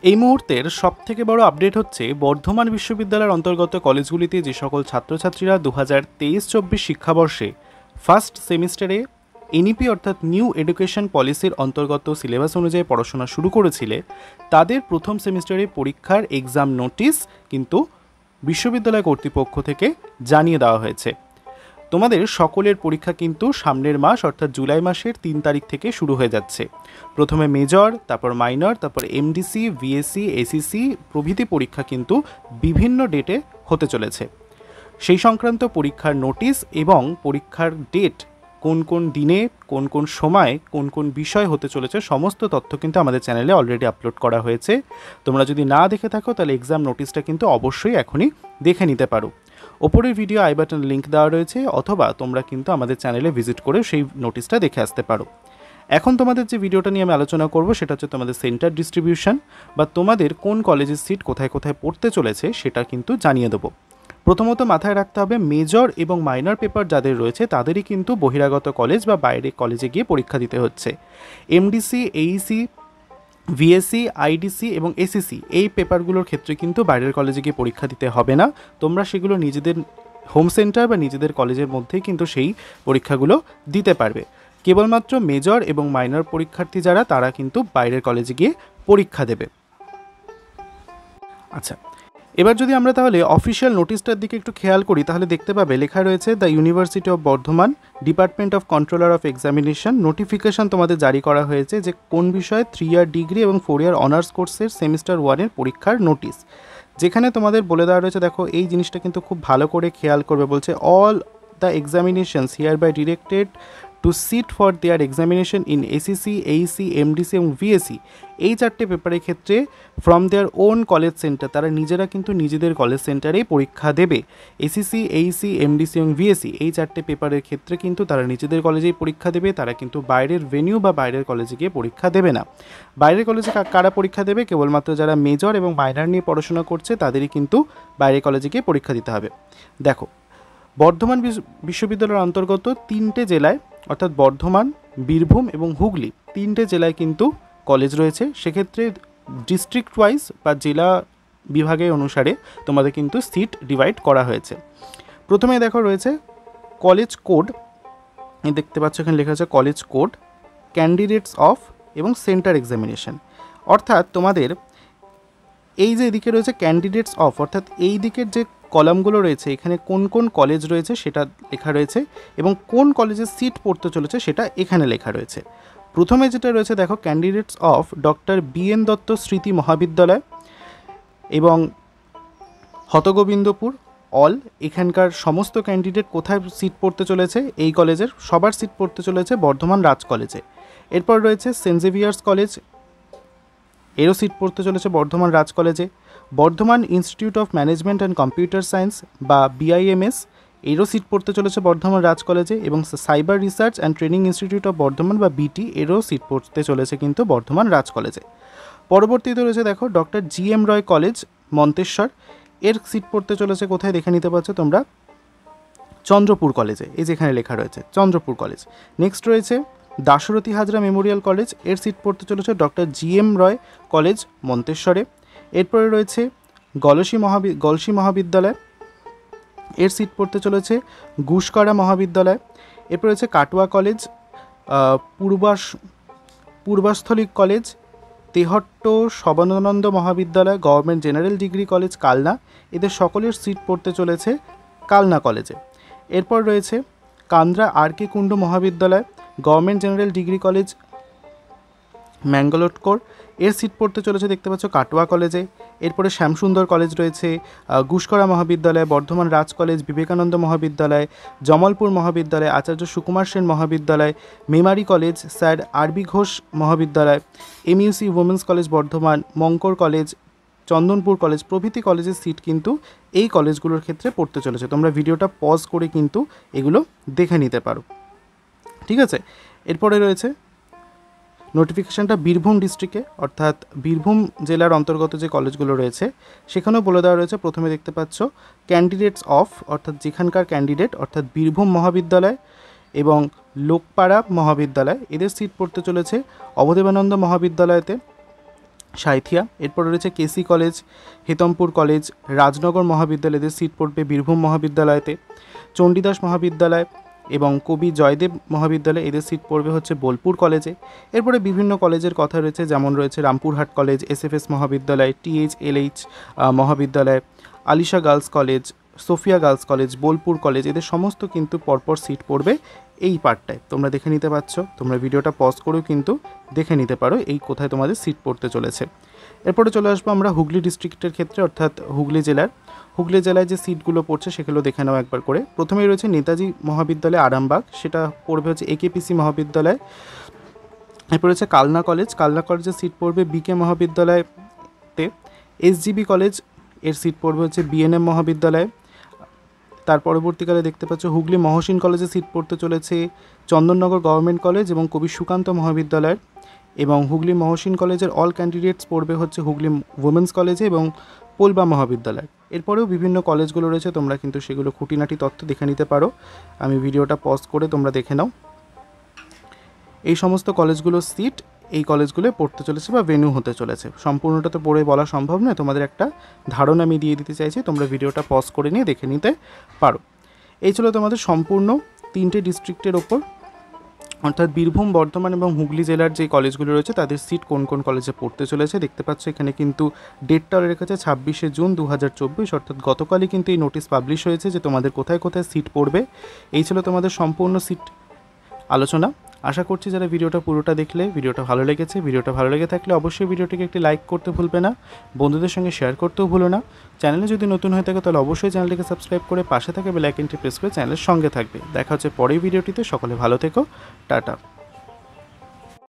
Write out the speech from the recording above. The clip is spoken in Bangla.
এই মুহূর্তের সবথেকে বড় আপডেট হচ্ছে বর্ধমান বিশ্ববিদ্যালয়ের অন্তর্গত কলেজগুলিতে যে সকল ছাত্রছাত্রীরা 2023-24 শিক্ষাবর্ষে ফার্স্ট সেমিস্টারে এনইপি অর্থাৎ নিউ এডুকেশন পলিসির অন্তর্গত সিলেবাস অনুযায়ী পড়াশোনা শুরু করেছিলে তাদের প্রথম সেমিস্টারে পরীক্ষার এক্সাম নোটিশ কিন্তু বিশ্ববিদ্যালয় কর্তৃপক্ষ থেকে জানিয়ে দেওয়া হয়েছে। তোমাদের সকলের পরীক্ষা কিন্তু সামনের মাস অর্থাৎ জুলাই মাসের 3 তারিখ থেকে শুরু হয়ে যাচ্ছে। প্রথমে মেজর, তারপর মাইনর, তারপর এমডিসি, ভিএসসি, এসিসি প্রভৃতি পরীক্ষা কিন্তু বিভিন্ন ডেটে হতে চলেছে। সেই সংক্রান্ত পরীক্ষার নোটিশ এবং পরীক্ষার ডেট, কোন কোন দিনে কোন কোন সময় কোন কোন বিষয় হতে চলেছে সমস্ত তথ্য কিন্তু আমাদের চ্যানেলে অলরেডি আপলোড করা হয়েছে। তোমরা যদি না দেখে থাকো তাহলে এক্সাম নোটিশটা কিন্তু অবশ্যই এখনই দেখে নিতে পারো। ওপরের ভিডিও আই বাটন লিঙ্ক দেওয়া রয়েছে, অথবা তোমরা কিন্তু আমাদের চ্যানেলে ভিজিট করে সেই নোটিশটা দেখে আসতে পারো। এখন তোমাদের যে ভিডিওটা নিয়ে আমি আলোচনা করব সেটা হচ্ছে তোমাদের সেন্টার ডিস্ট্রিবিউশন বা তোমাদের কোন কলেজের সিট কোথায় কোথায় পড়তে চলেছে সেটা কিন্তু জানিয়ে দেবো। প্রথমত মাথায় রাখতে হবে মেজর এবং মাইনর পেপার যাদের রয়েছে তাদেরই কিন্তু বহিরাগত কলেজ বা বাইরে কলেজে গিয়ে পরীক্ষা দিতে হচ্ছে। এমডিসি, এইসি, ভিএসসি, আইডিসি এবং এসিসি এই পেপারগুলোর ক্ষেত্রে কিন্তু বাইরের কলেজে গিয়ে পরীক্ষা দিতে হবে না। তোমরা সেগুলো নিজেদের হোম সেন্টার বা নিজেদের কলেজের মধ্যেই কিন্তু সেই পরীক্ষাগুলো দিতে পারবে। কেবলমাত্র মেজর এবং মাইনর পরীক্ষার্থী যারা তারা কিন্তু বাইরের কলেজে গিয়ে পরীক্ষা দেবে। আচ্ছা, এবার যদি আমরা তাহলে অফিসিয়াল নোটিশটার দিকে একটু খেয়াল করি তাহলে দেখতে পাবে লেখা রয়েছে the university of Bardhaman, department of controller of examination notification তোমাদের জারি করা হয়েছে যে কোন বিষয়ে 3 ইয়ার ডিগ্রি এবং 4 ইয়ার অনার্স কোর্সের সেমিস্টার 1-এর পরীক্ষার নোটিশ, যেখানে তোমাদের বলে দেওয়া রয়েছে। দেখো এই জিনিসটা কিন্তু খুব ভালো করে খেয়াল করবে। বলছে all the examinations here by directed to sit for their examination in SEC, AEC, MDC এবং ভিএসসি এই 4টে পেপারের ক্ষেত্রে from their own college centre, তারা নিজেরা কিন্তু নিজেদের কলেজ সেন্টারেই পরীক্ষা দেবে। এসিসি, এইসি, এমডিসি এবং ভিএসসি এই 4টে পেপারের ক্ষেত্রে কিন্তু তারা নিজেদের কলেজেই পরীক্ষা দেবে, তারা কিন্তু বাইরের ভেনিউ বা বাইরের কলেজে গিয়ে পরীক্ষা দেবে না। বাইরের কলেজে কারা পরীক্ষা দেবে? কেবলমাত্র যারা মেজর এবং মাইনর নিয়ে পড়াশোনা করছে তাদেরই কিন্তু বাইরের কলেজে গিয়ে পরীক্ষা দিতে হবে। দেখো, বর্ধমান বিশ্ববিদ্যালয়ের অন্তর্গত 3টে জেলায় অর্থাৎ বর্ধমান, বীরভূম এবং হুগলি 3টে জেলায় কিন্তু কলেজ রয়েছে। সেক্ষেত্রে ডিস্ট্রিক্ট ওয়াইজ বা জেলা বিভাগের অনুসারে তোমাদের কিন্তু সিট ডিভাইড করা হয়েছে। প্রথমে দেখো রয়েছে কলেজ কোড, দেখতে পাচ্ছ এখানে লেখা আছে কলেজ কোড, ক্যান্ডিডেটস অফ এবং সেন্টার এক্সামিনেশন। অর্থাৎ তোমাদের এই যে এদিকে রয়েছে ক্যান্ডিডেটস অফ, অর্থাৎ এই দিকের যে কলামগুলো রয়েছে এখানে কোন কোন কলেজ রয়েছে সেটা লেখা রয়েছে এবং কোন কলেজের সিট পড়তে চলেছে সেটা এখানে লেখা রয়েছে। প্রথমে যেটা রয়েছে দেখো candidates of doctor BN Dutta Smriti Mahavidyalaya এবং হতগোবিন্দপুর অল, এখানকার সমস্ত ক্যান্ডিডেট কোথায় সিট পড়তে চলেছে? এই কলেজের সবার সিট পড়তে চলেছে বর্ধমান রাজ কলেজে। এরপর রয়েছে সেন্ট জেভিয়ার্স কলেজ, এরও সিট পড়তে চলেছে বর্ধমান রাজ কলেজে। Bardhaman institute of management and computer science বা বিআইএমএস, এরও সিট পড়তে চলেছে বর্ধমান রাজ কলেজে। এবং cyber research and training institute of Bardhaman বা বিটি, এরও সিট পড়তে চলেছে কিন্তু বর্ধমান রাজ কলেজে। পরবর্তীতে রয়েছে দেখো ডক্টর জিএম রয় কলেজ মন্তেশ্বর, এর সিট পড়তে চলেছে কোথায় দেখে নিতে পারছো তোমরা? চন্দ্রপুর কলেজে, এই যেখানে লেখা রয়েছে চন্দ্রপুর কলেজ। নেক্সট রয়েছে দাশরথী হাজরা মেমোরিয়াল কলেজ, এর সিট পড়তে চলেছে ডক্টর জিএম রয় কলেজ মন্তেশ্বরে। এরপরে রয়েছে গলসি মহাবিদ্যালয়, এর সিট পড়তে চলেছে গুসকরা মহাবিদ্যালয়। এরপর রয়েছে কাটোয়া কলেজ, পূর্বাস্থলিক কলেজ, তেহট্ট সবানন্দ মহাবিদ্যালয়, government general degree college Kalna, এদের সকলের সিট পড়তে চলেছে কালনা কলেজে। এরপর রয়েছে কান্দ্রা আর কে কুণ্ডু মহাবিদ্যালয়, গভর্নমেন্ট জেনারেল ডিগ্রি কলেজ ম্যাঙ্গালোটকর, এর সিট পড়তে চলেছে দেখতে পাচ্ছ কাটোয়া কলেজে। এরপরে শ্যামসুন্দর কলেজ রয়েছে, গুসকরা মহাবিদ্যালয়, বর্ধমান রাজ কলেজ, বিবেকানন্দ মহাবিদ্যালয়, জমলপুর মহাবিদ্যালয়, আচার্য সুকুমার সেন মহাবিদ্যালয়, Memari college, sir R B Ghosh মহাবিদ্যালয়, MUC women's college Bardhaman, Mankar college, Chandanpur college প্রভৃতি কলেজের সিট কিন্তু এই কলেজগুলোর ক্ষেত্রে পড়তে চলেছে। তোমরা ভিডিওটা পজ করে কিন্তু এগুলো দেখে নিতে পারো, ঠিক আছে। এরপরে রয়েছে নোটিফিকেশানটা বীরভূম ডিস্ট্রিক্টে অর্থাৎ বীরভূম জেলার অন্তর্গত যে কলেজগুলো রয়েছে সেখানেও বলে দেওয়া রয়েছে। প্রথমে দেখতে পাচ্ছ ক্যান্ডিডেটস অফ, অর্থাৎ যেখানকার ক্যান্ডিডেট অর্থাৎ বীরভূম মহাবিদ্যালয় এবং লোকপাড়া মহাবিদ্যালয়, এদের সিট পড়তে চলেছে অবদেবানন্দ মহাবিদ্যালয়তে। সাঁইথিয়া। এরপরে রয়েছে কেসি কলেজ, হেতমপুর কলেজ, রাজনগর মহাবিদ্যালয়, এদের সিট পড়বে বীরভূম মহাবিদ্যালয়তে, চণ্ডীদাস মহাবিদ্যালয় এবং কবি জয়দেব মহাবিদ্যালয়, এদের সিট পড়বে হচ্ছে বোলপুর কলেজে। এরপরে বিভিন্ন কলেজের কথা রয়েছে, যেমন রয়েছে Rampurhat college, এসএফএস Mahavidyalaya, THLH Mahavidyalaya, Alisha girls college, Sophia girls college, Bolpur college, এদের সমস্ত কিন্তু পরপর সিট পড়বে এই পার্টটায়। তোমরা দেখে নিতে পারছো, তোমরা ভিডিওটা পজ করেও কিন্তু দেখে নিতে পারো এই কোথায় তোমাদের সিট পড়তে চলেছে। এরপরে চলে আসবো আমরা হুগলি ডিস্ট্রিক্টের ক্ষেত্রে, অর্থাৎ হুগলি জেলায় যে সিটগুলো পড়ছে সেগুলো দেখে নাও একবার করে। প্রথমেই রয়েছে নেতাজি মহাবিদ্যালয় আরামবাগ, সেটা পড়বে হচ্ছে একেপিসি মহাবিদ্যালয়। এরপর রয়েছে কালনা কলেজের সিট পড়বে বিকে মহাবিদ্যালয়তে। এসজিবি কলেজ এর সিট পড়বে হচ্ছে বিএনএম মহাবিদ্যালয়। তার পরবর্তীকালে দেখতে পাচ্ছ হুগলি মহসিন কলেজে সিট পড়তে চলেছে চন্দননগর গভর্নমেন্ট কলেজ এবং কবি সুকান্ত মহাবিদ্যালয়ের। এবং হুগলি মহসিন কলেজের অল ক্যান্ডিডেটস পড়বে হচ্ছে হুগলি উমেন্স কলেজে এবং পোলবা মহাবিদ্যালয়। এরপরেও বিভিন্ন কলেজগুলো রয়েছে, তোমরা কিন্তু সেগুলো খুঁটিনাটি তথ্য দেখে নিতে পারো। আমি ভিডিওটা পজ করে তোমরা দেখে নাও। এই সমস্ত কলেজগুলোর সিট এই কলেজগুলো পড়তে চলেছে বা ভেন্যু হতে চলেছে। সম্পূর্ণটা তো পড়ে বলা সম্ভব নয়, তোমাদের একটা ধারণা আমি দিয়ে দিতে চাইছি, তোমরা ভিডিওটা পজ করে নিয়ে দেখে নিতে পারো। এই ছিল তোমাদের সম্পূর্ণ 3টে ডিস্ট্রিক্টের ওপর, অর্থাৎ বীরভূম, বর্ধমান এবং হুগলি জেলার যে কলেজগুলো রয়েছে তাদের সিট কোন কোন কলেজে পড়তে চলেছে। দেখতে পাচ্ছ এখানে কিন্তু ডেটটা রেখেছে 26শে জুন 2024, অর্থাৎ গতকালই কিন্তু এই নোটিশ পাবলিশ হয়েছে যে তোমাদের কোথায় কোথায় সিট পড়বে। এই ছিল তোমাদের সম্পূর্ণ সিট আলোচনা। আশা করছি যারা ভিডিওটা পুরোটা দেখলে ভিডিওটা ভালো লেগেছে। ভিডিওটা ভালো লেগে থাকলে অবশ্যই ভিডিওটিকে একটি লাইক করতে ভুলবে না, বন্ধুদের সঙ্গে শেয়ার করতেও ভুলো না। চ্যানেলে যদি নতুন হয়ে থাকে তাহলে অবশ্যই চ্যানেলটিকে সাবস্ক্রাইব করে পাশে থাকা বেল আইকনটি প্রেস করে চ্যানেলের সঙ্গে থাকবে। দেখা হচ্ছে পরের ভিডিওটিতে। সকলে ভালো থেকো, টাটা।